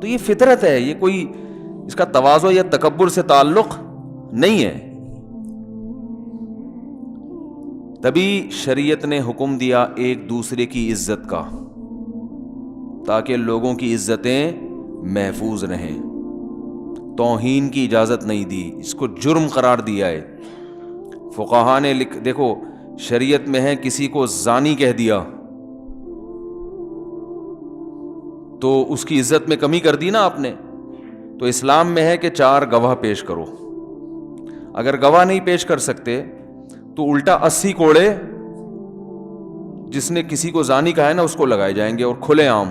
تو یہ فطرت ہے، یہ کوئی اس کا تواضع یا تکبر سے تعلق نہیں ہے. تبھی شریعت نے حکم دیا ایک دوسرے کی عزت کا، تاکہ لوگوں کی عزتیں محفوظ رہیں. توہین کی اجازت نہیں دی، اس کو جرم قرار دیا ہے. فقہا نے دیکھو شریعت میں ہے کسی کو زانی کہہ دیا تو اس کی عزت میں کمی کر دی نا آپ نے. تو اسلام میں ہے کہ 4 گواہ پیش کرو. اگر گواہ نہیں پیش کر سکتے تو الٹا 80 کوڑے جس نے کسی کو زانی کہا ہے نا اس کو لگائے جائیں گے، اور کھلے عام.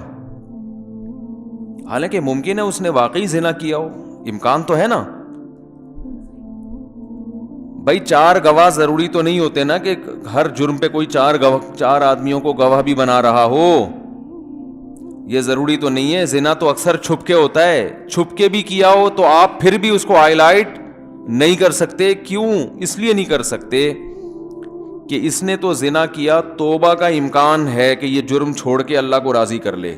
حالانکہ ممکن ہے اس نے واقعی زنا کیا ہو، امکان تو ہے نا. بھائی 4 گواہ ضروری تو نہیں ہوتے نا کہ ہر جرم پہ کوئی 4 آدمیوں کو گواہ بھی بنا رہا ہو. یہ ضروری تو نہیں ہے. زنا تو اکثر چھپ کے ہوتا ہے، چھپ کے بھی کیا ہو تو آپ پھر بھی اس کو ہائی لائٹ نہیں کر سکتے. کیوں؟ اس لیے نہیں کر سکتے کہ اس نے تو زنا کیا، توبہ کا امکان ہے کہ یہ جرم چھوڑ کے اللہ کو راضی کر لے.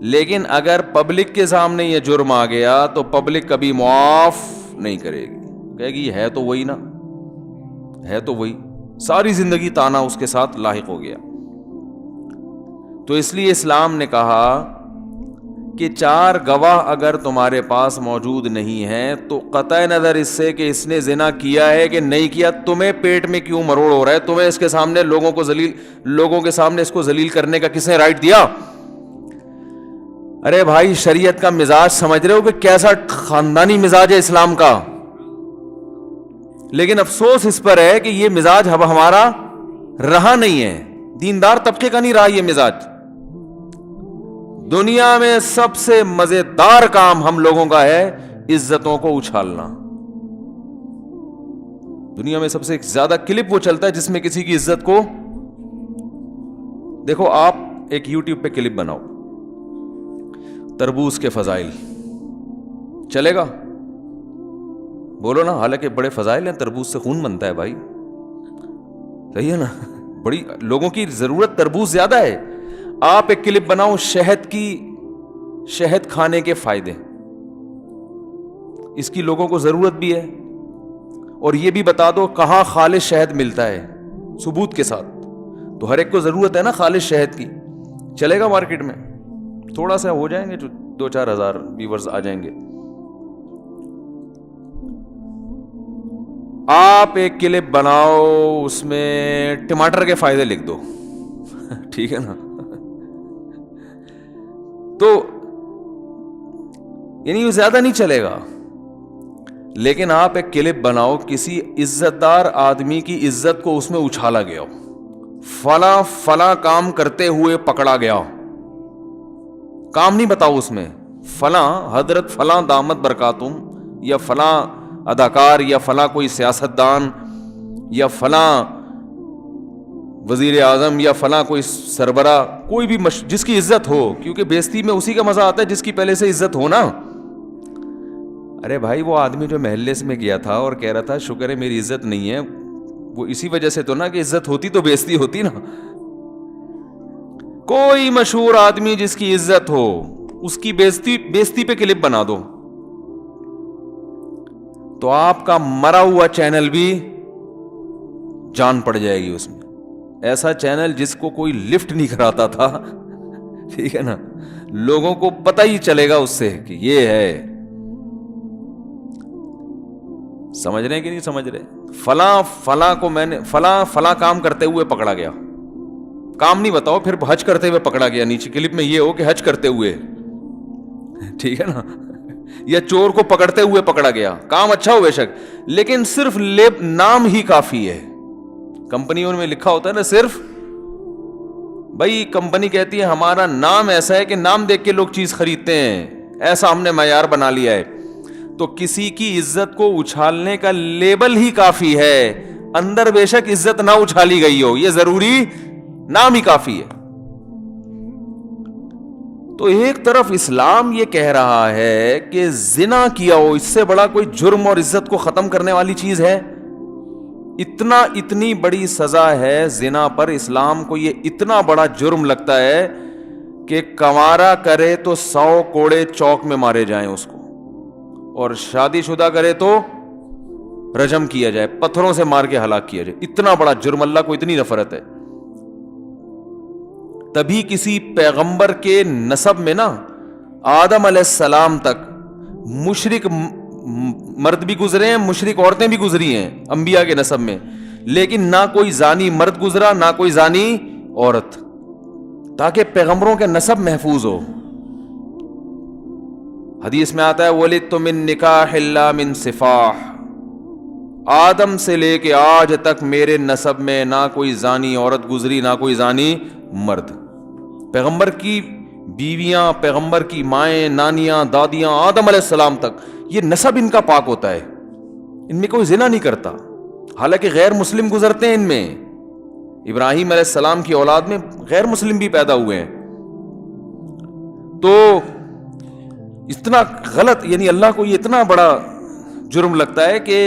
لیکن اگر پبلک کے سامنے یہ جرم آ گیا تو پبلک کبھی معاف نہیں کرے گی، کہے گی ہے تو وہی نا، ہے تو وہی، ساری زندگی تانا اس کے ساتھ لاحق ہو گیا. تو اس لیے اسلام نے کہا کہ 4 گواہ اگر تمہارے پاس موجود نہیں ہیں تو قطع نظر اس سے کہ اس نے زنا کیا ہے کہ نہیں کیا، تمہیں پیٹ میں کیوں مروڑ ہو رہا ہے؟ تمہیں اس کے سامنے لوگوں کے سامنے اس کو ذلیل کرنے کا کس نے رائٹ دیا؟ ارے بھائی شریعت کا مزاج سمجھ رہے ہو کہ کیسا خاندانی مزاج ہے اسلام کا. لیکن افسوس اس پر ہے کہ یہ مزاج اب ہمارا رہا نہیں ہے، دیندار طبقے کا نہیں رہا یہ مزاج. دنیا میں سب سے مزیدار کام ہم لوگوں کا ہے عزتوں کو اچھالنا. دنیا میں سب سے زیادہ کلپ وہ چلتا ہے جس میں کسی کی عزت کو دیکھو. آپ ایک یوٹیوب پہ کلپ بناؤ تربوز کے فضائل، چلے گا؟ بولو نا. حالانکہ بڑے فضائل ہیں، تربوز سے خون بنتا ہے بھائی، صحیح ہے نا. بڑی لوگوں کی ضرورت تربوز زیادہ ہے. آپ ایک کلپ بناؤ شہد کھانے کے فائدے، اس کی لوگوں کو ضرورت بھی ہے، اور یہ بھی بتا دو کہاں خالص شہد ملتا ہے ثبوت کے ساتھ. تو ہر ایک کو ضرورت ہے نا خالص شہد کی. چلے گا مارکیٹ میں؟ تھوڑا سا ہو جائیں گے، 2-4 ہزار ویورز آ جائیں گے. آپ ایک کلپ بناؤ اس میں ٹماٹر کے فائدے لکھ دو، ٹھیک ہے نا. تو یعنی وہ زیادہ نہیں چلے گا. لیکن آپ ایک کلپ بناؤ کسی عزت دار آدمی کی عزت کو اس میں اچھالا گیا ہو، فلاں کام کرتے ہوئے پکڑا گیا، کام نہیں بتاؤ اس میں، فلاں حضرت فلاں دامت برکاتہم، یا فلاں اداکار، یا فلاں کوئی سیاستدان، یا فلاں وزیر اعظم، یا فلاں کوئی سربراہ، کوئی بھی جس کی عزت ہو. کیونکہ بےزتی میں اسی کا مزہ آتا ہے جس کی پہلے سے عزت ہو نا. ارے بھائی وہ آدمی جو محلے میں گیا تھا اور کہہ رہا تھا شکر ہے میری عزت نہیں ہے، وہ اسی وجہ سے تو نا کہ عزت ہوتی تو بےزتی ہوتی نا. کوئی مشہور آدمی جس کی عزت ہو اس کی بےزتی پہ کلپ بنا دو تو آپ کا مرا ہوا چینل بھی جان پڑ جائے گی اس میں. ایسا چینل جس کو کوئی لفٹ نہیں کراتا تھا، ٹھیک ہے نا، لوگوں کو پتہ ہی چلے گا اس سے کہ یہ ہے. سمجھ رہے ہیں کہ نہیں سمجھ رہے؟ فلاں کو میں نے فلاں کام کرتے ہوئے پکڑا گیا. کام نہیں بتاؤ، پھر حج کرتے ہوئے پکڑا گیا. نیچے کلپ میں یہ ہو کہ حج کرتے ہوئے، ٹھیک ہے نا، یا چور کو پکڑتے ہوئے پکڑا گیا. کام اچھا ہو بے شک، لیکن صرف نام ہی کافی ہے. کمپنیوں میں لکھا ہوتا ہے نا صرف، بھائی کمپنی کہتی ہے ہمارا نام ایسا ہے کہ نام دیکھ کے لوگ چیز خریدتے ہیں، ایسا ہم نے معیار بنا لیا ہے. تو کسی کی عزت کو اچھالنے کا لیبل ہی کافی ہے. اندر بے شک عزت نہ اچھالی گئی ہو، یہ ضروری نام ہی کافی ہے. تو ایک طرف اسلام یہ کہہ رہا ہے کہ زنا کیا ہو، اس سے بڑا کوئی جرم اور عزت کو ختم کرنے والی چیز ہے اتنی بڑی سزا ہے زنا پر، اسلام کو یہ اتنا بڑا جرم لگتا ہے کہ کنوارا کرے تو 100 کوڑے چوک میں مارے جائیں اس کو، اور شادی شدہ کرے تو رجم کیا جائے، پتھروں سے مار کے ہلاک کیا جائے. اتنا بڑا جرم، اللہ کو اتنی نفرت ہے. تبھی کسی پیغمبر کے نسب میں نا آدم علیہ السلام تک مشرک مرد بھی گزرے ہیں، مشرک عورتیں بھی گزری ہیں انبیاء کے نسب میں، لیکن نہ کوئی زانی مرد گزرا نہ کوئی زانی عورت، تاکہ پیغمبروں کے نسب محفوظ ہو. حدیث میں آتا ہے وَلِدْتُ مِن نِكَاحٍ لَا مِن صِفَاحٍ، آدم سے لے کے آج تک میرے نسب میں نہ کوئی زانی عورت گزری نہ کوئی زانی مرد. پیغمبر کی بیویاں، پیغمبر کی مائیں، نانیاں، دادیاں، آدم علیہ السلام تک یہ نسب ان کا پاک ہوتا ہے، ان میں کوئی زنا نہیں کرتا. حالانکہ غیر مسلم گزرتے ہیں ان میں، ابراہیم علیہ السلام کی اولاد میں غیر مسلم بھی پیدا ہوئے ہیں. تو اتنا غلط، یعنی اللہ کو یہ اتنا بڑا جرم لگتا ہے کہ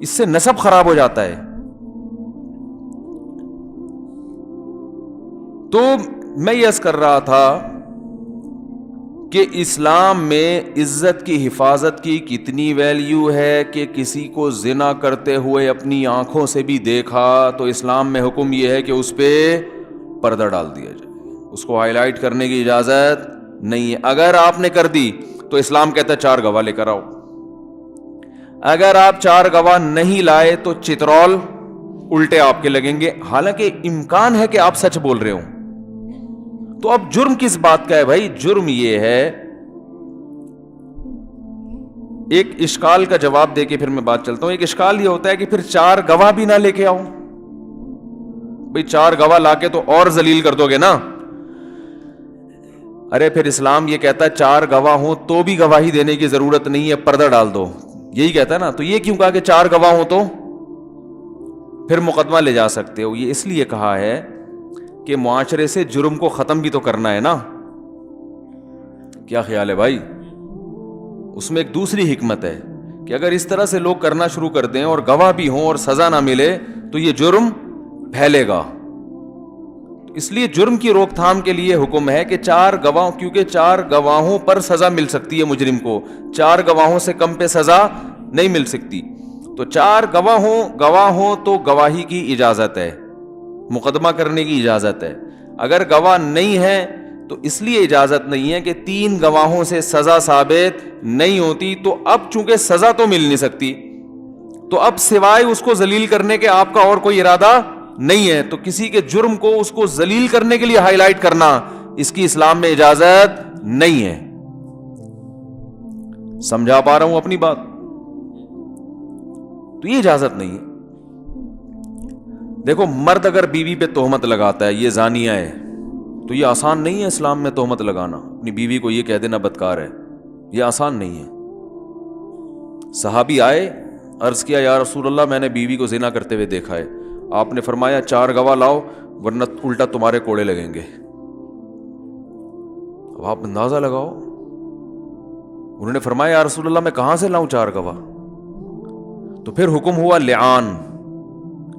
اس سے نسب خراب ہو جاتا ہے. تو میں یہ عرض کر رہا تھا کہ اسلام میں عزت کی حفاظت کی کتنی ویلیو ہے کہ کسی کو زنا کرتے ہوئے اپنی آنکھوں سے بھی دیکھا تو اسلام میں حکم یہ ہے کہ اس پہ پردہ ڈال دیا جائے، اس کو ہائی لائٹ کرنے کی اجازت نہیں ہے. اگر آپ نے کر دی تو اسلام کہتا ہے 4 گواہ لے کر آؤ. اگر آپ 4 گواہ نہیں لائے تو چترول الٹے آپ کے لگیں گے، حالانکہ امکان ہے کہ آپ سچ بول رہے ہوں. تو اب جرم کس بات کا ہے بھائی؟ جرم یہ ہے، ایک اشکال کا جواب دے کے پھر میں بات چلتا ہوں. ایک اشکال یہ ہوتا ہے کہ پھر 4 گواہ بھی نہ لے کے آؤ. بھائی 4 گواہ لا کے تو اور ذلیل کر دو گے نا. ارے پھر اسلام یہ کہتا ہے 4 گواہ ہوں تو بھی گواہی دینے کی ضرورت نہیں ہے، پردہ ڈال دو، یہی کہتا ہے نا. تو یہ کیوں کہا کہ 4 گواہ ہوں تو پھر مقدمہ لے جا سکتے ہو؟ یہ اس لیے کہا ہے کہ معاشرے سے جرم کو ختم بھی تو کرنا ہے نا. کیا خیال ہے بھائی؟ اس میں ایک دوسری حکمت ہے کہ اگر اس طرح سے لوگ کرنا شروع کر دیں اور گواہ بھی ہوں اور سزا نہ ملے تو یہ جرم پھیلے گا. اس لیے جرم کی روک تھام کے لیے حکم ہے کہ 4 گواہ، کیونکہ 4 گواہوں پر سزا مل سکتی ہے مجرم کو، 4 گواہوں سے کم پہ سزا نہیں مل سکتی. تو 4 گواہ ہوں تو گواہی کی اجازت ہے، مقدمہ کرنے کی اجازت ہے. اگر گواہ نہیں ہے تو اس لیے اجازت نہیں ہے کہ 3 گواہوں سے سزا ثابت نہیں ہوتی. تو اب چونکہ سزا تو مل نہیں سکتی تو اب سوائے اس کو ذلیل کرنے کے آپ کا اور کوئی ارادہ نہیں ہے. تو کسی کے جرم کو اس کو ذلیل کرنے کے لیے ہائی لائٹ کرنا، اس کی اسلام میں اجازت نہیں ہے. سمجھا پا رہا ہوں اپنی بات؟ تو یہ اجازت نہیں ہے. دیکھو مرد اگر بیوی پہ تہمت لگاتا ہے یہ زانیہ ہے، تو یہ آسان نہیں ہے اسلام میں تہمت لگانا، اپنی بیوی کو یہ کہہ دینا بدکار ہے، یہ آسان نہیں ہے. صحابی آئے، عرض کیا یا رسول اللہ میں نے بیوی کو زنا کرتے ہوئے دیکھا ہے. آپ نے فرمایا 4 گواہ لاؤ ورنہ الٹا تمہارے کوڑے لگیں گے. اب آپ اندازہ لگاؤ، انہوں نے فرمایا یا رسول اللہ میں کہاں سے لاؤں 4 گواہ؟ تو پھر حکم ہوا لعان،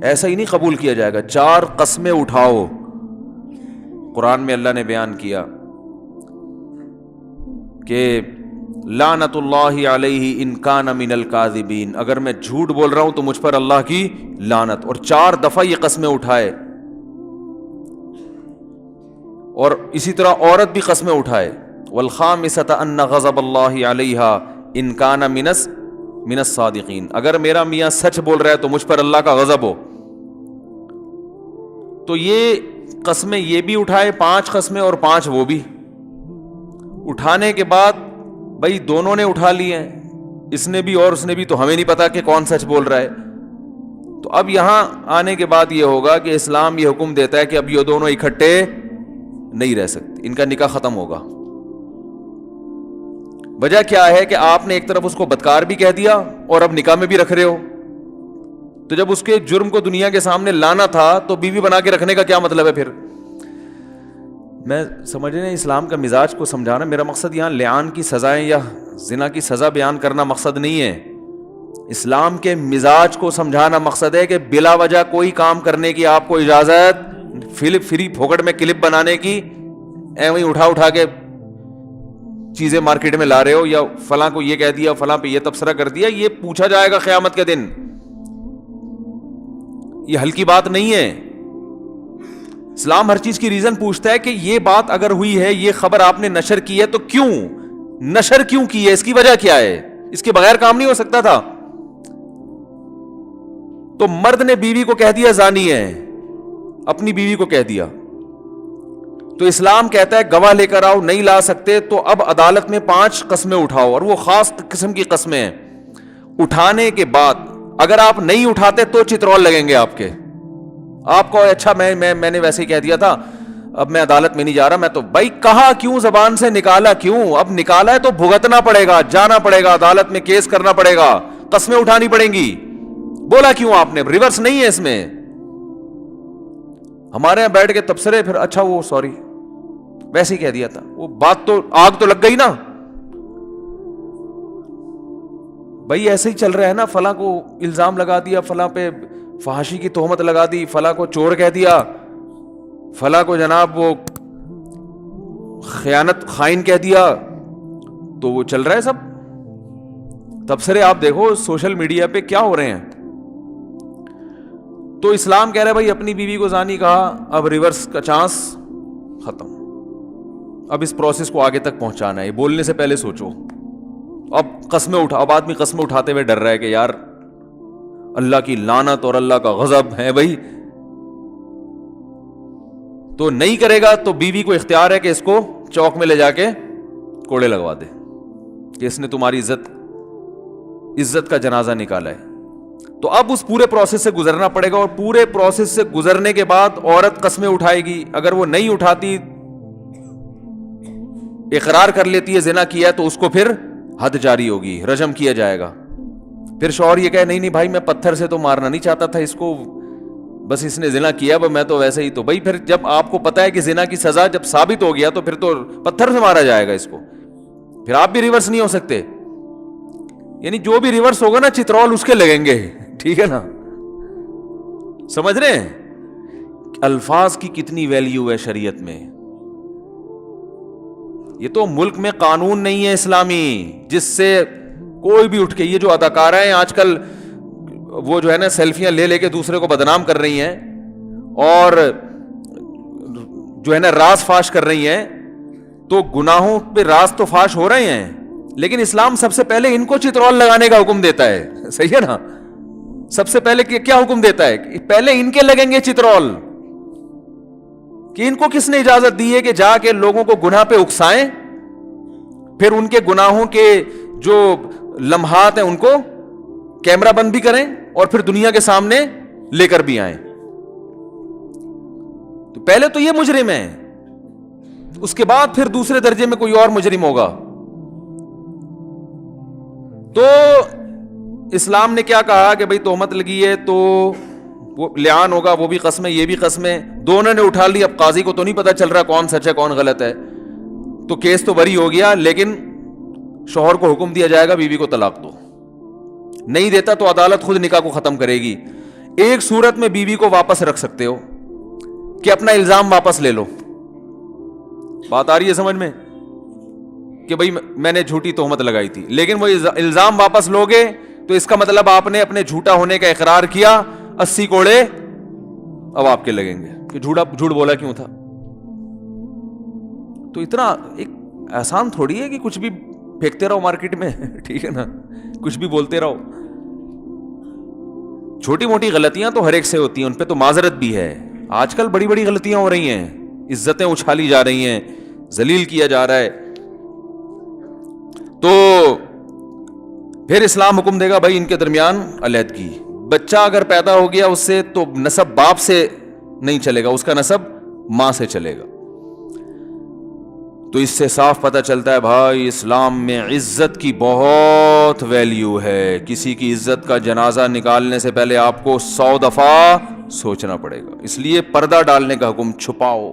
ایسا ہی نہیں قبول کیا جائے گا، 4 قسمیں اٹھاؤ. قرآن میں اللہ نے بیان کیا کہ لعنت اللہ علیہ ان کان من الکاذبین، اگر میں جھوٹ بول رہا ہوں تو مجھ پر اللہ کی لعنت. اور 4 دفعہ یہ قسمیں اٹھائے. اور اسی طرح عورت بھی قسمیں اٹھائے، والخامسۃ ان غضب اللہ علیہا ان کان من الصادقین، اگر میرا میاں سچ بول رہا ہے تو مجھ پر اللہ کا غضب ہو. تو یہ قسمیں یہ بھی اٹھائے، 5 قسمیں اور 5 وہ بھی. اٹھانے کے بعد بھائی دونوں نے اٹھا لی ہیں، اس نے بھی اور اس نے بھی، تو ہمیں نہیں پتا کہ کون سچ بول رہا ہے. تو اب یہاں آنے کے بعد یہ ہوگا کہ اسلام یہ حکم دیتا ہے کہ اب یہ دونوں اکٹھے نہیں رہ سکتے، ان کا نکاح ختم ہوگا. وجہ کیا ہے کہ آپ نے ایک طرف اس کو بدکار بھی کہہ دیا اور اب نکاح میں بھی رکھ رہے ہو. تو جب اس کے جرم کو دنیا کے سامنے لانا تھا تو بیوی بنا کے رکھنے کا کیا مطلب ہے پھر؟ میں سمجھ رہے ہیں اسلام کا مزاج کو سمجھانا، میرا مقصد یہاں لعان کی سزائیں یا زنا کی سزا بیان کرنا مقصد نہیں ہے. اسلام کے مزاج کو سمجھانا مقصد ہے کہ بلا وجہ کوئی کام کرنے کی آپ کو اجازت، فری پھوکٹ میں کلپ بنانے کی، ایویں اٹھا کے چیزیں مارکیٹ میں لا رہے ہو، یا فلاں کو یہ کہہ دیا، فلاں پہ یہ تبصرہ کر دیا، یہ پوچھا جائے گا قیامت کے دن. یہ ہلکی بات نہیں ہے. اسلام ہر چیز کی ریزن پوچھتا ہے کہ یہ بات اگر ہوئی ہے، یہ خبر آپ نے نشر کی ہے تو کیوں نشر کیوں کی ہے، اس کی وجہ کیا ہے، اس کے بغیر کام نہیں ہو سکتا تھا. تو مرد نے بیوی کو کہہ دیا زانی ہے، اپنی بیوی کو کہہ دیا، تو اسلام کہتا ہے گواہ لے کر آؤ، نہیں لا سکتے تو اب عدالت میں 5 قسمیں اٹھاؤ، اور وہ خاص قسم کی قسمیں ہیں. اٹھانے کے بعد اگر آپ نہیں اٹھاتے تو چترول لگیں گے آپ کے. آپ کو اچھا میں نے ویسے ہی کہہ دیا تھا، اب میں عدالت میں نہیں جا رہا. میں تو بھائی کہا کیوں، زبان سے نکالا کیوں؟ اب نکالا ہے تو بھگتنا پڑے گا، جانا پڑے گا، عدالت میں کیس کرنا پڑے گا، قسمیں اٹھانی پڑیں گی. بولا کیوں آپ نے؟ ریورس نہیں ہے اس میں. ہمارے یہاں بیٹھ کے تبصرے، پھر اچھا وہ سوری ویسے ہی کہہ دیا تھا، وہ بات تو آگ تو لگ گئی نا. بھائی ایسے ہی چل رہا ہے نا، فلاں کو الزام لگا دیا، فلاں پہ فحاشی کی تہمت لگا دی، فلاں کو چور کہہ دیا، فلاں کو جناب وہ خائن کہہ دیا، تو وہ چل رہا ہے سب. تبصرے آپ دیکھو سوشل میڈیا پہ کیا ہو رہے ہیں. تو اسلام کہہ رہا ہے بھائی اپنی بیوی کو زانی کہا، اب ریورس کا چانس ختم. اب اس پروسیس کو آگے تک پہنچانا ہے، بولنے سے پہلے سوچو. اب قسمیں اب آدمی قسمیں اٹھاتے ہوئے ڈر رہا ہے کہ یار اللہ کی لعنت اور اللہ کا غضب ہے بھائی. تو نہیں کرے گا تو بیوی کو اختیار ہے کہ اس کو چوک میں لے جا کے کوڑے لگوا دے کہ اس نے تمہاری عزت کا جنازہ نکالا ہے. تو اب اس پورے پروسیس سے گزرنا پڑے گا، اور پورے پروسیس سے گزرنے کے بعد عورت قسمیں اٹھائے گی. اگر وہ نہیں اٹھاتی، اقرار کر لیتی ہے زنا کیا، تو اس کو پھر حد جاری ہوگی، رجم کیا جائے گا. پھر شوہر یہ کہے نہیں بھائی میں پتھر سے تو مارنا نہیں چاہتا تھا اس کو، بس اس نے زنا کیا، میں تو ویسے ہی. تو بھائی پھر جب آپ کو پتا ہے کہ زنا کی سزا جب ثابت ہو گیا تو پھر تو پتھر سے مارا جائے گا اس کو. پھر آپ بھی ریورس نہیں ہو سکتے. یعنی جو بھی ریورس ہوگا نا چترول اس کے لگیں گے. ٹھیک ہے نا؟ سمجھ رہے ہیں الفاظ کی کتنی ویلیو ہے شریعت میں. یہ تو ملک میں قانون نہیں ہے اسلامی جس سے کوئی بھی اٹھ کے، یہ جو اداکارہ ہیں آج کل وہ جو ہے نا سیلفیاں لے کے دوسرے کو بدنام کر رہی ہیں اور جو ہے نا راز فاش کر رہی ہیں، تو گناہوں پہ راز تو فاش ہو رہے ہیں، لیکن اسلام سب سے پہلے ان کو چترول لگانے کا حکم دیتا ہے. صحیح ہے نا؟ سب سے پہلے کیا حکم دیتا ہے کہ پہلے ان کے لگیں گے چترول. کہ ان کو کس نے اجازت دی ہے کہ جا کے لوگوں کو گناہ پہ اکسائیں، پھر ان کے گناہوں کے جو لمحات ہیں ان کو کیمرہ بند بھی کریں اور پھر دنیا کے سامنے لے کر بھی آئیں. تو پہلے تو یہ مجرم ہے، اس کے بعد پھر دوسرے درجے میں کوئی اور مجرم ہوگا. تو اسلام نے کیا کہا کہ بھئی تہمت لگی ہے تو وہ لعان ہوگا، وہ بھی قسمیں یہ بھی قسمیں، دونوں نے اٹھا لی. اب قاضی کو تو نہیں پتا چل رہا کون سچ ہے کون غلط ہے، تو کیس تو بری ہو گیا، لیکن شوہر کو حکم دیا جائے گا بیوی کو طلاق دو. نہیں دیتا تو عدالت خود نکاح کو ختم کرے گی. ایک صورت میں بیوی کو واپس رکھ سکتے ہو کہ اپنا الزام واپس لے لو. بات آ رہی ہے سمجھ میں؟ کہ بھئی میں نے جھوٹی تہمت لگائی تھی، لیکن وہ الزام واپس لوگے تو اس کا مطلب آپ نے اپنے جھوٹا ہونے کا اقرار کیا. 80 کوڑے اب آپ کے لگیں گے کہ جھوٹ بولا کیوں تھا. تو اتنا ایک آسان تھوڑی ہے کہ کچھ بھی پھینکتے رہو مارکیٹ میں. ٹھیک ہے نا؟ کچھ بھی بولتے رہو. چھوٹی موٹی غلطیاں تو ہر ایک سے ہوتی ہیں، ان پہ تو معذرت بھی ہے. آج کل بڑی بڑی غلطیاں ہو رہی ہیں، عزتیں اچھالی جا رہی ہیں، ذلیل کیا جا رہا ہے. تو پھر اسلام حکم دے گا بھائی ان کے درمیان علیحدگی. بچہ اگر پیدا ہو گیا اس سے تو نسب باپ سے نہیں چلے گا، اس کا نسب ماں سے چلے گا. تو اس سے صاف پتہ چلتا ہے بھائی اسلام میں عزت کی بہت ویلیو ہے. کسی کی عزت کا جنازہ نکالنے سے پہلے آپ کو 100 دفعہ سوچنا پڑے گا. اس لیے پردہ ڈالنے کا حکم، چھپاؤ.